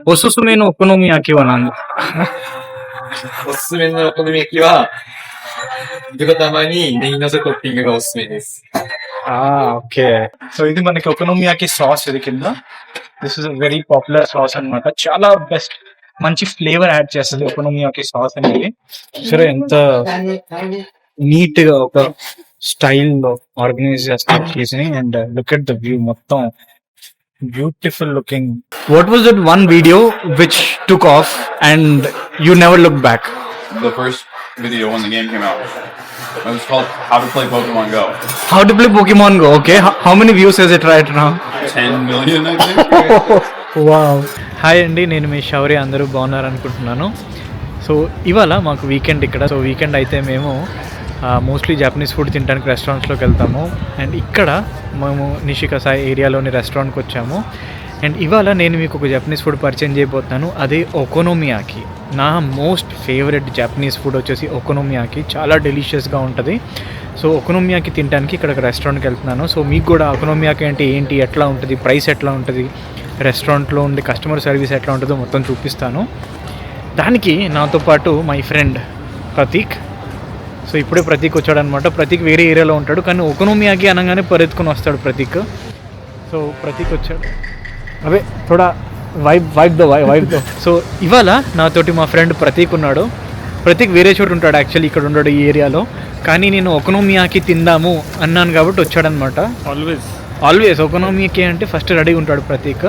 おすすめのお好み焼きは何ですか？おすすめのお好み焼きは、豚玉にネギのせトッピングがおすすめです。ఓకే. So ఇది మనకి ఒకోనోమియాకి sauce ఇది కింద. This is very popular sauce అన్నమాట. చాలా బెస్ట్ మంచి ఫ్లేవర్ యాడ్ చేస్తుంది ఒకోనోమియాకి సాస్ అనేది. సరే ఎంత నీట్ గా ఒక స్టైల్ లో ఆర్గనైజ్ చేస్తారు చీజ్ని. And look at the view, మొత్తం beautiful looking. What was that one video which took off and you never look back? The first video when the game came out. It was called How to Play Pokemon Go. How to play Pokemon Go. Okay, how many views is it right now? 10 million, I think. Wow. Hi అండి, నేను మీ శౌర్య. అందరూ బాగున్నారు అనుకుంటున్నాను. So ఇవాళ మాకు weekend ఇక్కడ. So weekend అయితే మేము మోస్ట్లీ జపనీస్ ఫుడ్ తినడానికి రెస్టారెంట్స్లోకి వెళ్తాము. అండ్ ఇక్కడ మేము నిషికసాయి ఏరియాలోని రెస్టారెంట్కి వచ్చాము. అండ్ ఇవాళ నేను మీకు ఒక జపనీస్ ఫుడ్ పరిచయం చేయబోతున్నాను. అదే ఒకోనోమియాకి. నా మోస్ట్ ఫేవరెట్ జపనీస్ ఫుడ్ వచ్చేసి ఒకోనోమియాకి. చాలా డెలిషియస్గా ఉంటుంది. సో ఒకోనోమియాకి తినడానికి ఇక్కడ ఒక రెస్టారెంట్కి వెళ్తున్నాను. సో మీకు కూడా ఒకోనోమియాకి అంటే ఏంటి, ఎట్లా ఉంటుంది, ప్రైస్ ఎట్లా ఉంటుంది, రెస్టారెంట్లో ఉండే కస్టమర్ సర్వీస్ ఎట్లా ఉంటుందో మొత్తం చూపిస్తాను. దానికి నాతో పాటు మై ఫ్రెండ్ ప్రతీక్. సో ఇప్పుడే ప్రతీక్ వచ్చాడనమాట. ప్రతీక్ వేరే ఏరియాలో ఉంటాడు, కానీ ఒకోనోమియాకి అనగానే పరిగెత్తుకొని వస్తాడు ప్రతీక్. సో ప్రతీక్ వచ్చాడు. అవే థోడా వైబ్ దో. సో ఇవాళ నాతోటి మా ఫ్రెండ్ ప్రతీక్ ఉన్నాడు. ప్రతీక్ వేరే చోటు ఉంటాడు యాక్చువల్లీ, ఇక్కడ ఉన్నాడు ఈ ఏరియాలో. కానీ నేను ఒకోనోమియాకి తిందాము అన్నాను కాబట్టి వచ్చాడనమాట. ఆల్వేస్ ఒకోనోమియాకి అంటే ఫస్ట్ రెడీగా ఉంటాడు ప్రతీక్.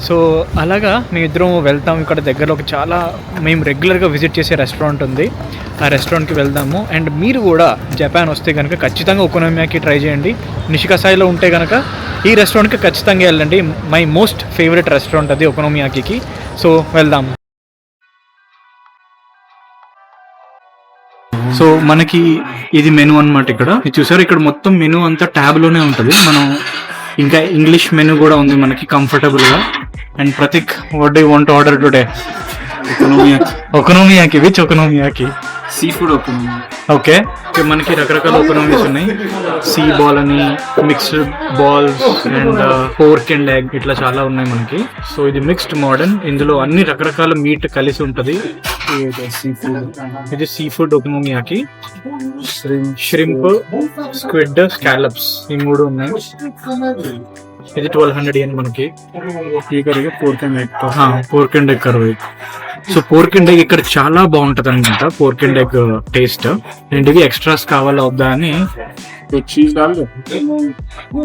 సో అలాగా మేమిద్దరం వెళ్తాం. ఇక్కడ దగ్గరలో ఒక చాలా మేము రెగ్యులర్గా విజిట్ చేసే రెస్టారెంట్ ఉంది. ఆ రెస్టారెంట్కి వెళ్దాము. అండ్ మీరు కూడా జపాన్ వస్తే కనుక ఖచ్చితంగా ఒకోనోమియాకి ట్రై చేయండి. నిషికసాయిలో ఉంటే కనుక ఈ రెస్టారెంట్కి ఖచ్చితంగా వెళ్ళండి. మై మోస్ట్ ఫేవరెట్ రెస్టారెంట్ అది ఒకోనోమియాకి. సో వెళ్దాం. సో మనకి ఇది మెనూ అన్నమాట. ఇక్కడ ఇది చూసారు, ఇక్కడ మొత్తం మెనూ అంతా ట్యాబ్లోనే ఉంటుంది. మనం ఇంకా ఇంగ్లీష్ మెనూ కూడా ఉంది మనకి కంఫర్టబుల్గా. And Prateek, what do you want to order today? Okonomiyaki. Which okonomiyaki? Seafood ఒకోనోమి. ఓకే. మనకి రకరకాల ఒకోనోమీస్ ఉన్నాయి. సీ బాల్ అని, mixed balls and pork and egg, ఇట్లా చాలా ఉన్నాయి మనకి. సో ఇది మిక్స్డ్ మోడర్న్. ఇందులో అన్ని రకరకాల మీట్ కలిసి ఉంటుంది. ఇది seafood okonomiyaki. Shrimp, squid, scallops, ఈ మూడు ఉన్నాయి. ఇది 1200 yen మనకి. Pork and egg curry. So pork and egg ఇక్కడ చాలా బాగుంటది అనమాట, pork and egg taste. And ఇవి ఎక్స్ట్రాస్ కావాలా వద్దా అని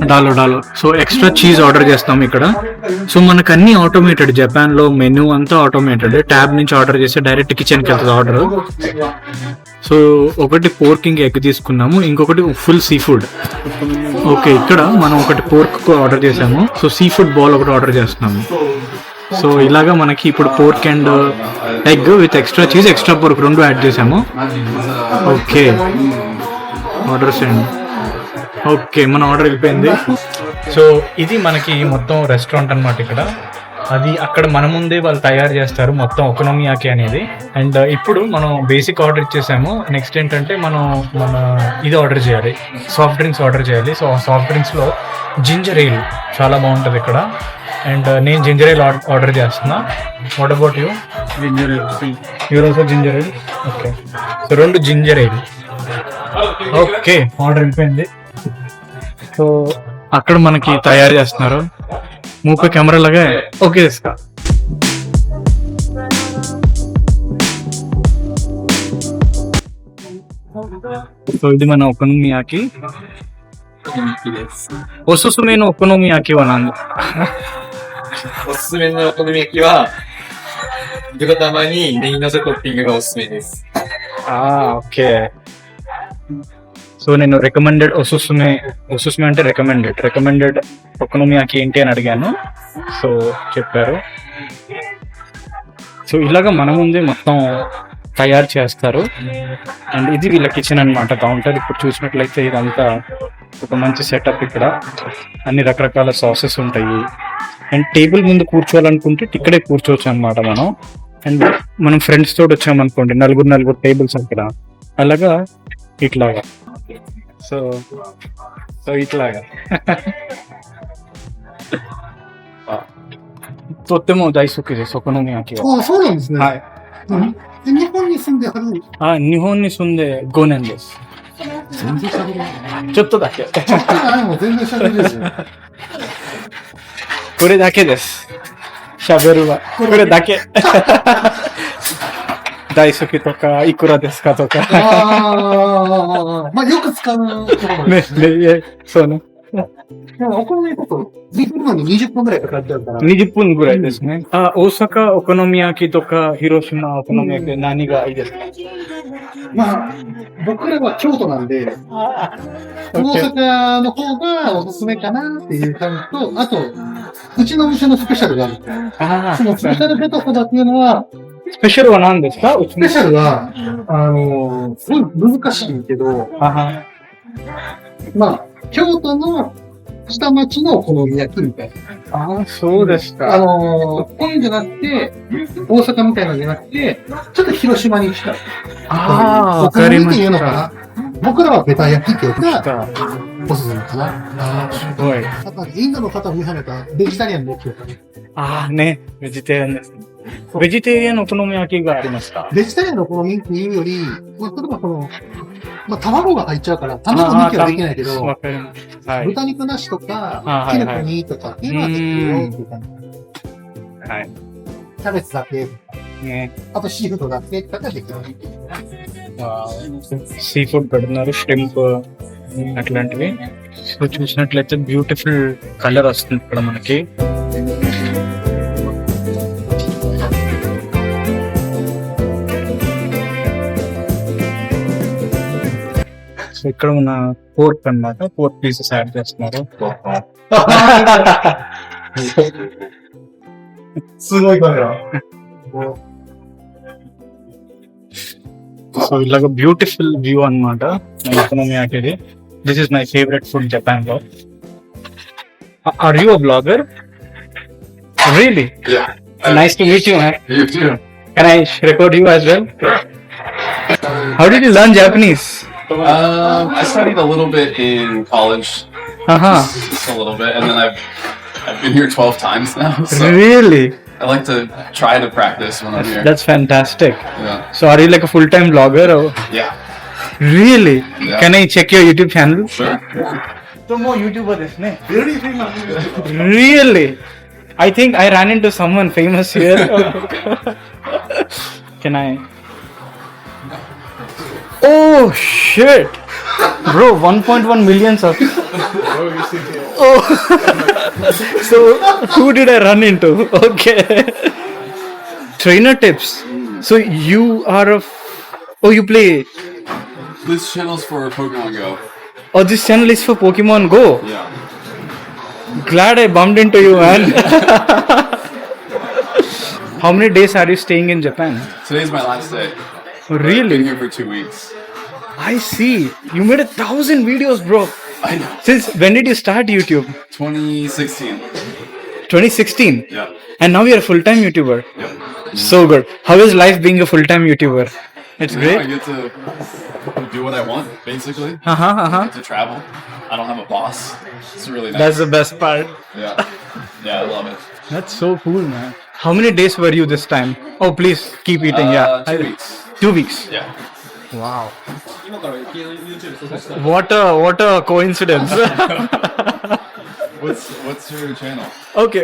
డాలో. సో ఎక్స్ట్రా చీజ్ ఆర్డర్ చేస్తాం ఇక్కడ. సో మనకు అన్ని ఆటోమేటెడ్. జపాన్ లో మెనూ అంతా ఆటోమేటెడ్. ట్యాబ్ నుంచి ఆర్డర్ చేస్తే డైరెక్ట్ కిచెన్ కి వెళ్తుంది ఆర్డర్. సో ఒకటి పోర్కింగ్ ఎగ్ తీసుకున్నాము, ఇంకొకటి ఫుల్ సీ ఫుడ్. ఓకే, ఇక్కడ మనం ఒకటి పోర్క్ ఆర్డర్ చేసాము. సో సీ ఫుడ్ బాల్ ఒకటి ఆర్డర్ చేస్తున్నాము. సో ఇలాగా మనకి ఇప్పుడు pork and egg with extra cheese, extra pork రెండు యాడ్ చేసాము. Okay, order send. ఓకే, మన ఆర్డర్ వెళ్ళిపోయింది. సో ఇది మనకి మొత్తం రెస్టారెంట్ అన్నమాట ఇక్కడ. అది అక్కడ మన ముందే వాళ్ళు తయారు చేస్తారు మొత్తం ఒకోనోమియాకి అనేది. అండ్ ఇప్పుడు మనం బేసిక్ ఆర్డర్ ఇచ్చేసాము. నెక్స్ట్ ఏంటంటే మన ఇది ఆర్డర్ చేయాలి, సాఫ్ట్ డ్రింక్స్ ఆర్డర్ చేయాలి. సో ఆ సాఫ్ట్ డ్రింక్స్లో జింజర్ ఎయిల్ చాలా బాగుంటుంది ఇక్కడ. అండ్ నేను జింజర్ ఎయిల్ ఆర్డర్ చేస్తున్నా. What about you? Ginger ale. You're also ginger ale. Okay, so 2 ginger ale. Okay, order అయిపోయింది. సో అక్కడ మనకి తయారు చేస్తున్నారు. మూపే కెమెరా లాగా. ఓకే, సో ఇది మన ఒకోనోమియాకి.おすすめのお好み焼きは何ですか？おすすめのお好み焼きは、豚玉にネギのせトッピングがおすすめです。ఓకే. సో నేను రికమెండెడ్ ఒసుసుమే అంటే రికమెండెడ్ ఒకోనోమియాకి ఏంటి అని అడిగాను. సో చెప్పారు. సో ఇలాగా మన ముందే మొత్తం తయారు చేస్తారు. అండ్ ఇది వీళ్ళ కిచెన్ అనమాట, కౌంటర్. ఇప్పుడు చూసినట్లయితే ఇదంతా ఒక మంచి సెటప్. ఇక్కడ అన్ని రకరకాల సాసెస్ ఉంటాయి. అండ్ టేబుల్ ముందు కూర్చోవాలనుకుంటే ఇక్కడే కూర్చోవచ్చు అనమాట మనం. అండ్ మనం ఫ్రెండ్స్ తోటి వచ్చామనుకోండి, నలుగురు టేబుల్స్ అక్కడ, అలాగా ఇట్లాగా. సో ఇట్లాగా とっても大好きです、お好み焼きは。ああ、そうなんですね。はい。で日本に住んではる。日本に住んで5年です。全然喋れない。ちょっとだけ。もう全然喋れないですよ。これだけです。喋るは。これだけ。大好きとか、いくらですかとか。ああ、まあよく使うところでね、すね。ね、そうね。でもお好み焼きだと、作るのに20分くらいかかっちゃうから。 20分ぐらいですね。大阪お好み焼きとか、広島お好み焼きで何がいいですか？まあ、僕らは京都なんで、大阪の方がおすすめかなっていう感じと、あと、うちのお店のスペシャルがあるんですよ。そのスペシャルペトコダっていうのは、スペシャルは何ですか？スペシャルは、すごい難しいけど、まあ、京都の下町のお好み焼きみたいな。そうですか。こういうんじゃなくて、大阪みたいなのじゃなくて、ちょっと広島に近い。わかりまっていうのかした。な。僕らはベタ焼きっていうのがおすすめかな。すごい。あとインドの方を見はめたベジタリアンの焼きとかね。ね、ベジタリアンですね。ベジタリアンのお好み焼きがありますか？ベジタリアンのお好みっていうより、まあ、例えば卵が入っちゃうから、卵抜きはできないけど、わかります。はい。豚肉なしとか、はいキノコにとかっていうのはできるよっていう感じ。はい。キャベツだけ、ね。あとシーフードだけとかできる。సీ ఫుడ్ పెడుతున్నారు షింప్ అట్లాంటివి సో చూసినట్లయితే బ్యూటిఫుల్ కలర్ వస్తుంది ఇక్కడ మనకి సో ఇక్కడ మన పోర్క్ అన్నమాట పోర్క్ పీసెస్ యాడ్ చేస్తున్నారు すごいカメラ。 సో ఇలాగ బ్యూటిఫుల్ వ్యూ అన్నమాట ఎకనామీ this is my favourite food Japan లో are you a blogger really Yeah. Nice to meet you man You too. Can I record you as well how did you learn Japanese I studied a little bit in college, just a little bit, and then I've been here 12 times now. So really I like to try to practice when I'm here. That's fantastic Yeah. So are you like a full time blogger Yeah. Really Yeah. Can I check your YouTube channel Sure. तुम वो YouTuber इसने really I think I ran into someone famous here can I oh shit bro 1.1 million subs oh so who did I run into okay trainer tips so you are you play This channel's for Pokemon Go. this channel is for Pokemon Go. Yeah. Glad I bumped into you, man. How many days are you staying in Japan? Today's my last day. I've Really? been here for 2 weeks. I see. You made 1,000 videos, bro. I know. Since when did you start YouTube? 2016. 2016. Yeah. And now you're a full-time YouTuber. Yep. So good. How is life being a full-time YouTuber? It's I great. get to do what I want, basically. Uh-huh. I get to travel. I don't have a boss. It's really nice. That's the best part. Yeah. Yeah, I love it. That's so cool, man. How many days were you this time? Oh, please keep eating. Yeah. 2 weeks. 2 weeks. Yeah. Wow. What a coincidence. What's your channel? Okay,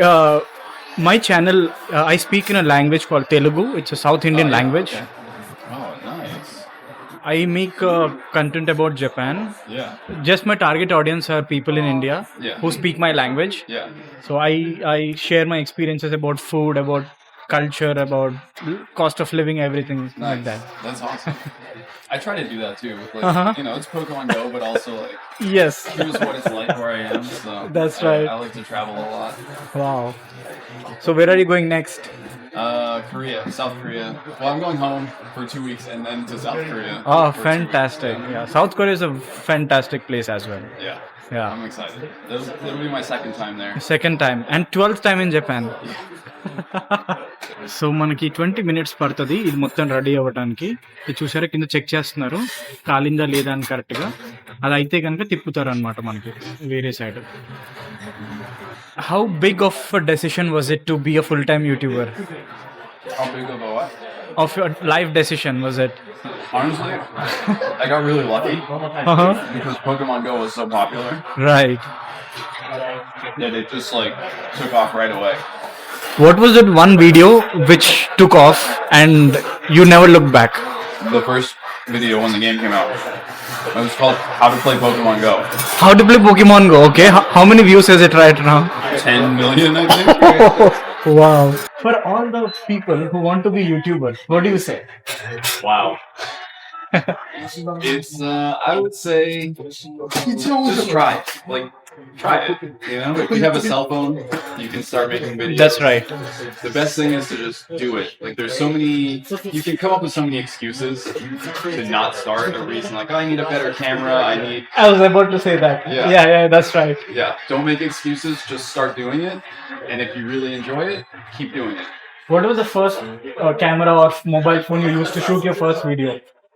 my channel, I speak in a language called Telugu. It's a South Indian language. Okay. Oh, nice. I make content about Japan. Yeah. Just my target audience are people in India Yeah. who speak my language. Yeah. So I share my experiences about food, about culture, about cost of living, everything like Nice. that. That's awesome. I try to do that too. With like, Uh-huh. it's Pokemon Go, but also like Yes. here's what it's like where I am. So That's right. I like to travel a lot. Wow. So where are you going next? Korea, South Korea. Well, I'm going home for 2 weeks and then to South Korea. Oh, for 2 weeks. fantastic. Yeah, South Korea is a fantastic place as well. Yeah. Yeah. I'm excited. It'll be my second time there. Second time and 12th time in Japan. So మనకి 20 minutes పడుతుంది ఇది మొత్తం ready అవ్వడానికి. ఇది చూసారా కింద check చేస్తున్నారు కాలిందా లేదా అని కరెక్ట్గా. అది అయితే కనుక తిప్పుతారు అనమాట మనకి వేరే side. How big of a decision was it to be a full-time YouTuber? How big of a what? Of your life decision was it? Honestly, I got really lucky Uh-huh. because Pokemon Go was so popular Right. that it just like took off right away. What was that one video which took off and you never looked back? The first video when the game came out, it was called How to Play Pokemon Go. How to play Pokemon Go, okay? How many views is it right now? 10 million, I think. Wow. For all the people who want to be YouTubers, what do you say? Wow. It's I would say just try it. Like try it. You know, if you have a cell phone, you can start making videos. That's right. The best thing is to just do it. Like there's so many, you can come up with so many excuses to not start. A reason like, oh, I need a better camera. I need, I was about to say that. Yeah. Yeah, that's right. yeah. Don't make excuses. Just start doing it. And if you really enjoy it, keep doing it. What was the first camera or mobile phone you used to shoot your first video?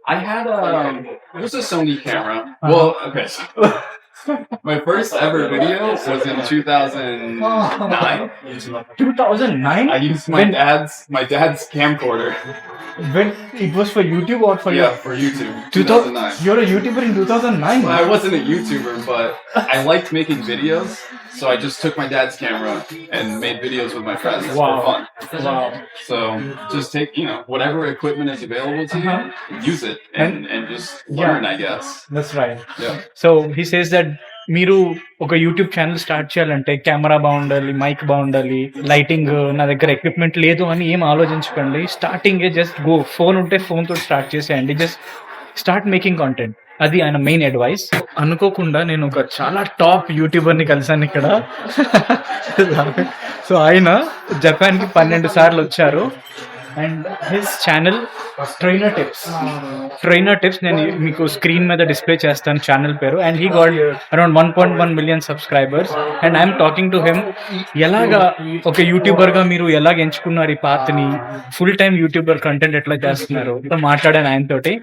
I had it was a Sony camera. Well, okay. So my first ever video was in 2009. 2009? I used my dad's camcorder. When it was for YouTube or for Yeah, for YouTube. 2009? 2009. You're a YouTuber in 2009? I wasn't a YouTuber, but I liked making videos, so I just took my dad's camera and made videos with my friends Wow. for fun. Wow. So just take, whatever equipment is available to you, use it and just learn, I guess. That's right. Yeah. So he says that మీరు ఒక YouTube channel start చేయాలంటే camera బాగుండాలి, mic బాగుండాలి, lighting, నా దగ్గర equipment లేదు అని ఏం ఆలోచించకండి. స్టార్టింగ్ జస్ట్ గో, ఫోన్ ఉంటే ఫోన్ తో స్టార్ట్ చేసేయండి. Just start making content. అది ఆయన మెయిన్ అడ్వైస్. అనుకోకుండా నేను ఒక చాలా టాప్ యూట్యూబర్ ని కలిసాను ఇక్కడ. సో ఆయన జపాన్ కి 12 సార్లు వచ్చారు. And his channel trainer tips నేను మీకు స్క్రీన్ మీద డిస్ప్లే చేస్తాను ఛానల్ పేరు. And he got around 1.1 million subscribers. And I'm talking to him. ఎలాగా ఒక యూట్యూబర్ గా మీరు ఎలాగ ఎంచుకున్నారు ఈ పాత్ని, ఫుల్ టైమ్ యూట్యూబర్ కంటెంట్ ఎట్లా చేస్తున్నారు మాట్లాడాను ఆయనతోటి.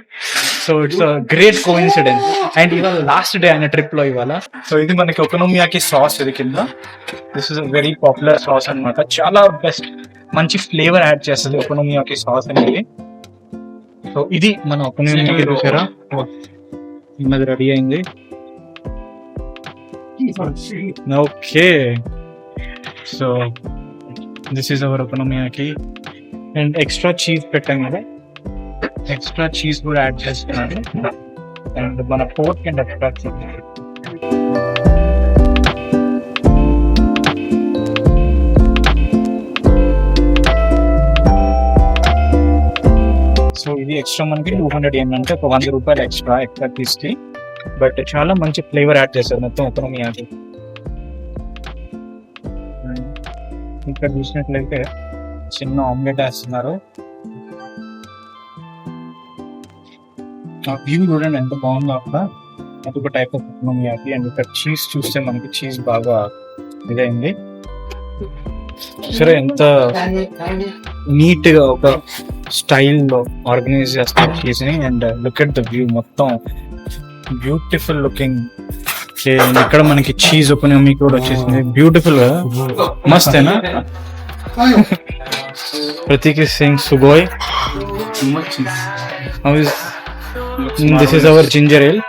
So it's a great coincidence. And ఇవాళ లాస్ట్ డే ఆయన ట్రిప్ లో ఇవాళ. సో ఇది మనకి ఒకోనోమియాకి సాస్ ఇది కింద. This is a very popular sauce అన్నమాట. చాలా బెస్ట్, మంచి ఫ్లేవర్ యాడ్ చేస్తుంది ఒకోనోమియాకి సాస్ అనేది. సో ఇది మన ఒకోనోమియాకి చూసారా, ఇది రెడీ అయింది. Okay, so this is our okonomiyaki. And extra cheese పెట్టాం కదా, ఎక్స్ట్రా చీజ్ కూడా యాడ్ చేస్తున్నాను. అండ్ మన pork and extra cheese. So ఇది ఎక్స్ట్రా మనకి 200 yen అంటే ఒక 100 రూపాయలు ఎక్స్ట్రా తీసుకి. బట్ చాలా మంచి ఫ్లేవర్ యాడ్ చేస్తారు మొత్తం ఒకోనోమియాకి. ఇక్కడ చూసినట్లయితే చిన్న ఆమ్లెట్ వేస్తున్నారు. ఆ వ్యూ చూడండి ఎంత బాగుందో అక్కడ. అదొక టైప్ ఆఫ్ ఒకోనోమియాకి. అండ్ ఇక్కడ చీజ్ చూస్తే మనకి చీజ్ బాగా ఇదైంది. సరే ఎంత నీట్ గా ఒక స్టైల్ లో ఆర్గనైజ్ చేస్తారు చీజ్ ని. And look at the view, మొత్తం బ్యూటిఫుల్ లుకింగ్. ఇక్కడ మనకి చీజ్ ఒకోనోమి కూడా వచ్చేసింది. బ్యూటిఫుల్ గా మస్తేనా. ప్రతీక్ ఇస్ సేయింగ్ సుగోయ్. This is our ginger ale,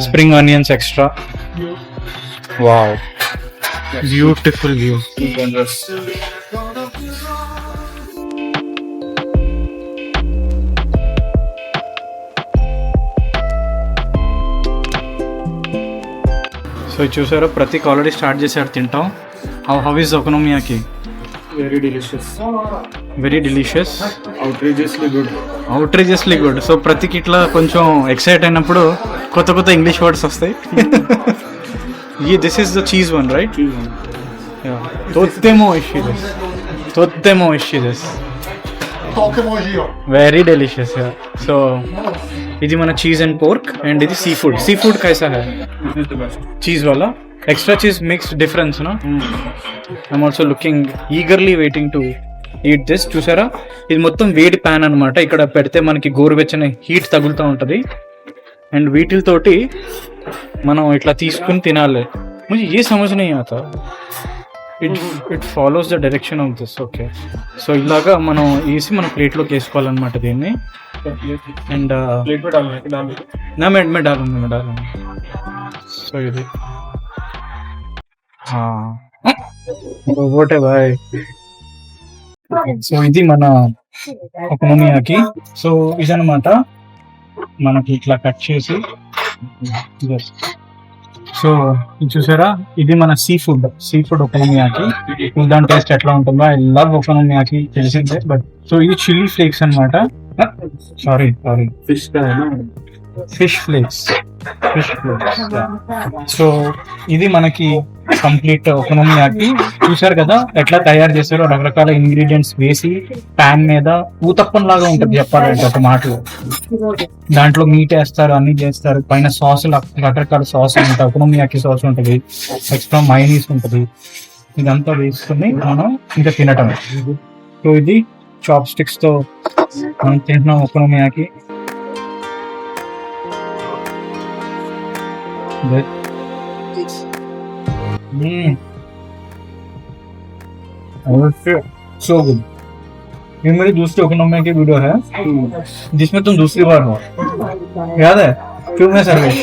spring onions extra. Wow, beautiful view. So చూసారా, ప్రతీక్ ఆల్రెడీ స్టార్ట్ చేశాడు తింటాం. How is okonomiyaki? Very delicious. Very delicious, Outrageously good. So ప్రతికి ఇట్లా కొంచెం ఎక్సైట్ అయినప్పుడు కొత్త కొత్త ఇంగ్లీష్ వర్డ్స్ వస్తాయి. This is the cheese one right? తొత్తెమో ఇషిదెస్. Very delicious. సో ఇది మన చీజ్ అండ్ పోర్క్. అండ్ ఇది సీ ఫుడ్ కైసా హై? This is the best. Cheese వల్ల ఎక్స్ట్రా చీజ్ మేక్స్ డిఫరెన్స్ నా. I'm also looking eagerly waiting to eat this. చూసారా, ఇది మొత్తం వేడి ప్యాన్ అనమాట. ఇక్కడ పెడితే మనకి గోరువెచ్చని హీట్ తగులుతూ ఉంటుంది. అండ్ వీటితోటి మనం ఇట్లా తీసుకుని తినాలి. मुझे ये समझ नहीं आता it follows the direction of this. Okay, so ఇలాగా మనం వేసి మన ప్లేట్లోకి వేసుకోవాలన్నమాట దీన్ని. అండ్ प्लेट में डालना है कि डाल నా मैं डालूंगा. సో ఇది రోబోటే బాయ్. సో ఇది మన ఒకోనోమియాకి. సో ఇదన్నమాట మనకి ఇట్లా కట్ చేసి. సో ఇది చూసారా, ఇది మన సీ ఫుడ్ ఒకోనోమియాకి. దాని టేస్ట్ ఎట్లా ఉంటుందో, ఐ లవ్ ఒకోనోమియాకి, తెలిసిందే. బట్ సో ఇది చిల్లీ ఫ్లేక్స్ అనమాట. సారీ फिश का है ना ఫిష్ ఫ్లేక్స్. సో ఇది మనకి కంప్లీట్ ఒకోనోమియాకి. చూసారు కదా ఎట్లా తయారు చేస్తారో, రకరకాల ఇంగ్రీడియంట్స్ వేసి ప్యాన్ మీద ఊతప్పం లాగా ఉంటుంది చెప్పాలంటే ఒక మాటలో. దాంట్లో మీట్ వేస్తారు, అన్ని చేస్తారు, పైన సాసులు రకరకాల సాస్ ఉంటాయి. ఒకోనోమియాకి సాస్ ఉంటుంది, ఎక్స్ట్రా మైనీస్ ఉంటుంది. ఇదంతా వేసుకుని మనం ఇంకా తినటం. సో ఇది చాప్ స్టిక్స్ తో మనం తింటున్నాం ఒకోనోమియాకి. So good. ये मेरी दूसरी ओकोनोमिया की वीडियो है जिसमें तुम दूसरी बार हो, याद है? क्यों मैं सर्वेश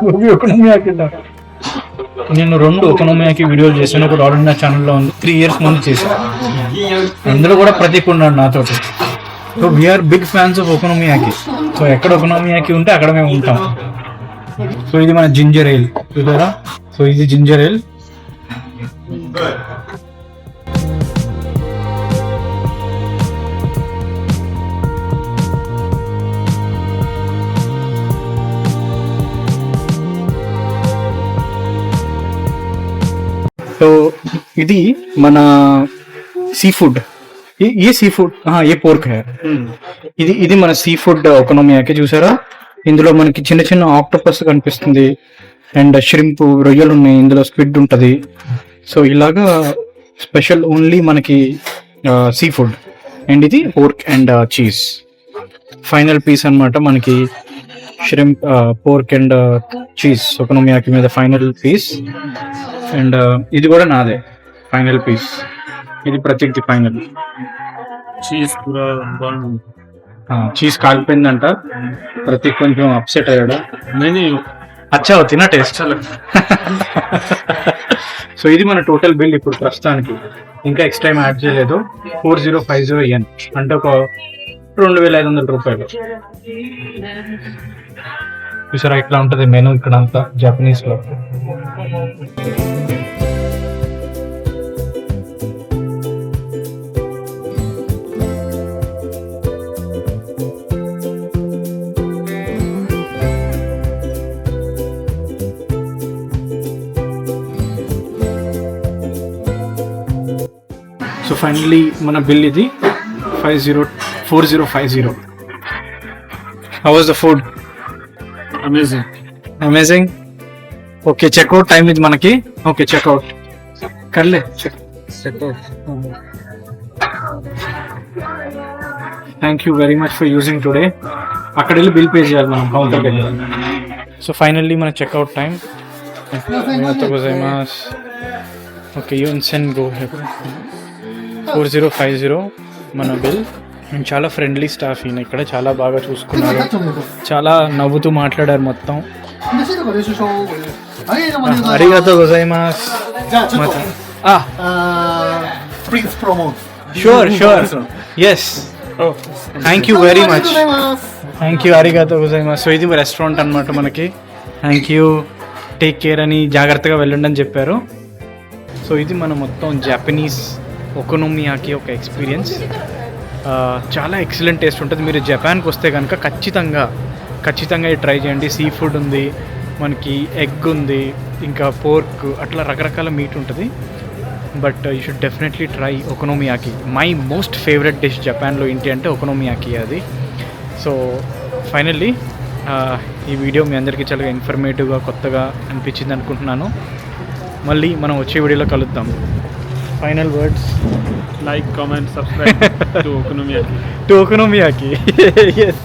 वो भी ओकोनोमिया की था. నేను 2 ఒకోనోమియాకి వీడియోలు చేశాను. ఒకటి ఆల్రెడీ నా ఛానల్లో ఉంది, 3 years ముందు చేశాను. అందులో కూడా ప్రతీక్ ఉన్నాడు నాతోటి. So we're big fans of okonomiyaki. So ఎక్కడ ఒకోనోమియాకి ఉంటే అక్కడ మేము ఉంటాం. సో ఇది మన జింజర్ ఎయిల్ చూసారా. సో ఇది జింజర్ ఎయిల్. సో ఇది మన సీ ఫుడ్. ये सी फूड, हाँ ये पोर्क है. ఇది మన సీ ఫుడ్ ఒకోనోమియాకి. చూసారా, ఇందులో మనకి చిన్న చిన్న ఆక్టోపస్ కనిపిస్తుంది, అండ్ షిరింప్, రొయ్యలు ఉన్నాయి, ఇందులో స్క్విడ్ ఉంటుంది. సో ఇలాగా స్పెషల్ ఓన్లీ మనకి సీ ఫుడ్. అండ్ ఇది pork and cheese final piece అన్నమాట మనకి. Shrimp, pork and cheese okonomiyaki మీద ఫైనల్ పీస్. అండ్ ఇది కూడా నాదే ఫైనల్ పీస్. ఇది ప్రత్యేక ఫైనల్. चीज पूरा बन చీజ్ కాలిపోయిందంట. ప్రతి కొంచెం అప్సెట్ అయ్యాడు. नहीं అచ్చా అవుతుంది టేస్ట్. సో ఇది మన టోటల్ బిల్ ఇప్పుడు ప్రస్తుతానికి. ఇంకా ఎక్స్ట్రా ఏం యాడ్ చేయలేదు. 4050 yen అంటే ఒక 2500 రూపాయలు. చూసారా ఇట్లా ఉంటుంది మెనూ ఇక్కడ అంతా జపనీస్ లో. సో ఫైనల్లీ మన బిల్ ఇది 4050. How was the food? Amazing amazing. Okay, checkout time ఇది మనకి. ఓకే, చెక్అవుట్ కర్లే. Thank you very much for using today. అక్కడ వెళ్ళి బిల్ పే చేయాలి మనం కౌంటర్కి వెళ్ళి. సో ఫైనల్లీ మన చెక్అవుట్ టైం. ఓకే, యూన్సెన్ గో 4050 మన బిల్. అండ్ చాలా ఫ్రెండ్లీ స్టాఫ్ ఈయన ఇక్కడ, చాలా బాగా చూసుకున్నారు, చాలా నవ్వుతూ మాట్లాడారు మొత్తం. అరిగాతో గోజైమాస్. Please promote. Sure yes. Thank you very much. Thank you, అరిగాతో గోజైమాస్. So ఇది రెస్టారెంట్ అనమాట మనకి. థ్యాంక్ యూ, టేక్ కేర్ అని, జాగ్రత్తగా వెళ్ళండి అని చెప్పారు. సో ఇది మన మొత్తం జపనీస్ ఒకోనోమియాకి ఒక ఎక్స్పీరియన్స్. చాలా ఎక్సలెంట్ టేస్ట్ ఉంటుంది. మీరు జపాన్కి వస్తే కనుక ఖచ్చితంగా ట్రై చేయండి. సీ ఫుడ్ ఉంది మనకి, ఎగ్ ఉంది, ఇంకా పోర్క్, అట్లా రకరకాల మీట్ ఉంటుంది. But you should definitely try okonomiyaki. My most favourite dish జపాన్లో ఏంటి అంటే ఒకోనోమియాకి అది. సో ఫైనల్లీ ఈ వీడియో మీ అందరికీ చాలా ఇన్ఫర్మేటివ్గా, కొత్తగా అనిపించింది అనుకుంటున్నాను. మళ్ళీ మనం వచ్చే వీడియోలో కలుద్దాం. Final words. Like comment subscribe to okonomiyaki To Okonomiyaki. Yes.